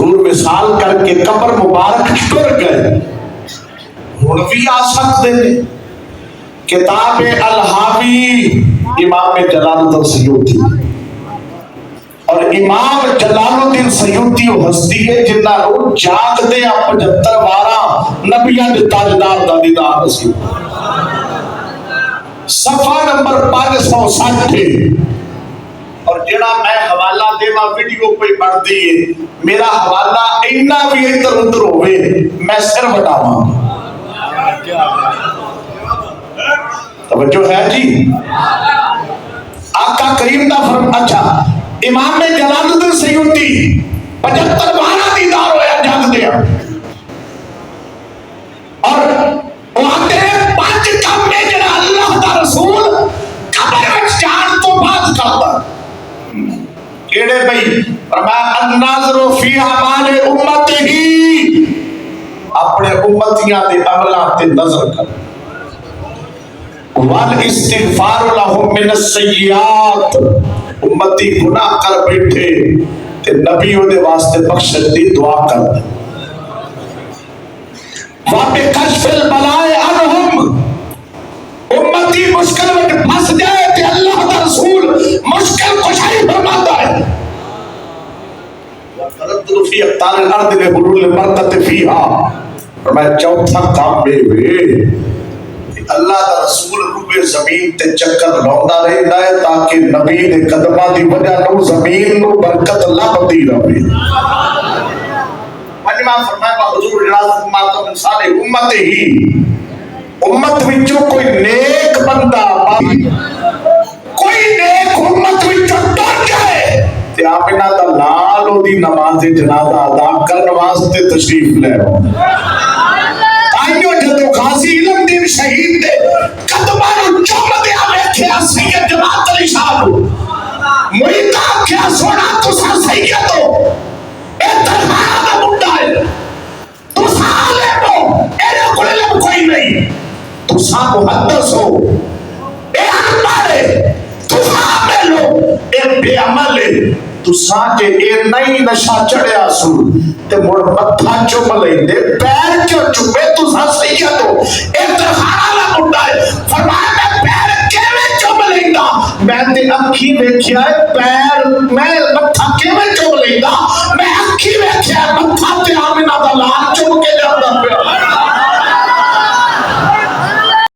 حضور وصال کر کے قبر مبارک ٹر گئے، ہن بھی آ سکتے ہیں۔ کتاب الحاوی امام جلال الدین سیوطی، اور امام جلال الدین سیوطی وہ ہستی ہے جنہاں رو جاگ دے 75 وارا نبیاں دے تاجدار دا دیدار نصیب۔ صفحہ نمبر 560 اور جڑا میں حوالہ دیوا ویڈیو کوئی بڑھ دیئے، میرا حوالہ اینا بھی ادھر ادھر ہوئے میں سر بٹاواں۔ توجہ ہے جی؟ آقا کریم دا فرم اچھا امام جلال الدین سیوطی 75 بارہ دیدار ہویا جاگ دیا، اور وہ آتے ہیں 5 کام میں جنہا اللہ دا رسول قبر وچ جان تو بعد کرتا۔ کیڑے بھئی؟ فرمایا الناظر فی اعمال امتہ، اپنے امتیاں دے عملات تے نظر کر، والاستغفار لهم من السیئات، امتی گناہ کر بیٹھے تے نبیوں دے واسطے بخشش دی دعا کر دے، وَبِكَشْفِ الْبَلَاءِ عَنْهُمْ، امتی مشکل میں پھنس جائے تے اللہ دا رسول مشکل کشائی فرماتا ہے۔ وَتَرَدُّدُ فِي أَقْطَارِ الْأَرْضِ لِحُلُولِ الْبَرَكَةِ فِيهَا، فرمایا چوتھا کام میں ہوئے اللہ دا رسول روئے زمین تے چکر لوندا رہتا ہے تاکہ نبی دے قدمہ دی وجہ نو زمین نو برکت لبدی رہے۔ امام فرمایا حضور جنازت ماتم انسان امت ہی، امت وچوں کوئی نیک بندہ کوئی نیک امت وچوں ٹر جائے تے آمنہ دا لال دی نماز جنازہ ادا کرن واسطے تشریف لے آؤ۔ آئیو جدو غازی علم دین شہید دے قدمانو چوم دیا ویکھیا سید جماعت علی شاہ محیطہ کیا سونا تسا سید ہو، اے درخانہ دا بڑھا ہے، تسا عالم ہو، ایرے کل علم کوئی نہیں، تسا محدث ہو، اے انبار ہے، تسا عمل ہو، اے بے عمل ہے، تسا کے اے نئی نشہ چڑھیا سو تے مڑ متھا چوم لیندے پیر کیوں چومے تسا سید ہو، اے درخانہ دا بڑھا ہے، فرمایا میں پیر کیویں چوم لیندا، میں تے اکھی ویکھیا ہے پیر میں متھا کیویں چوم لیندا، میں اکھی ویکھیا متھا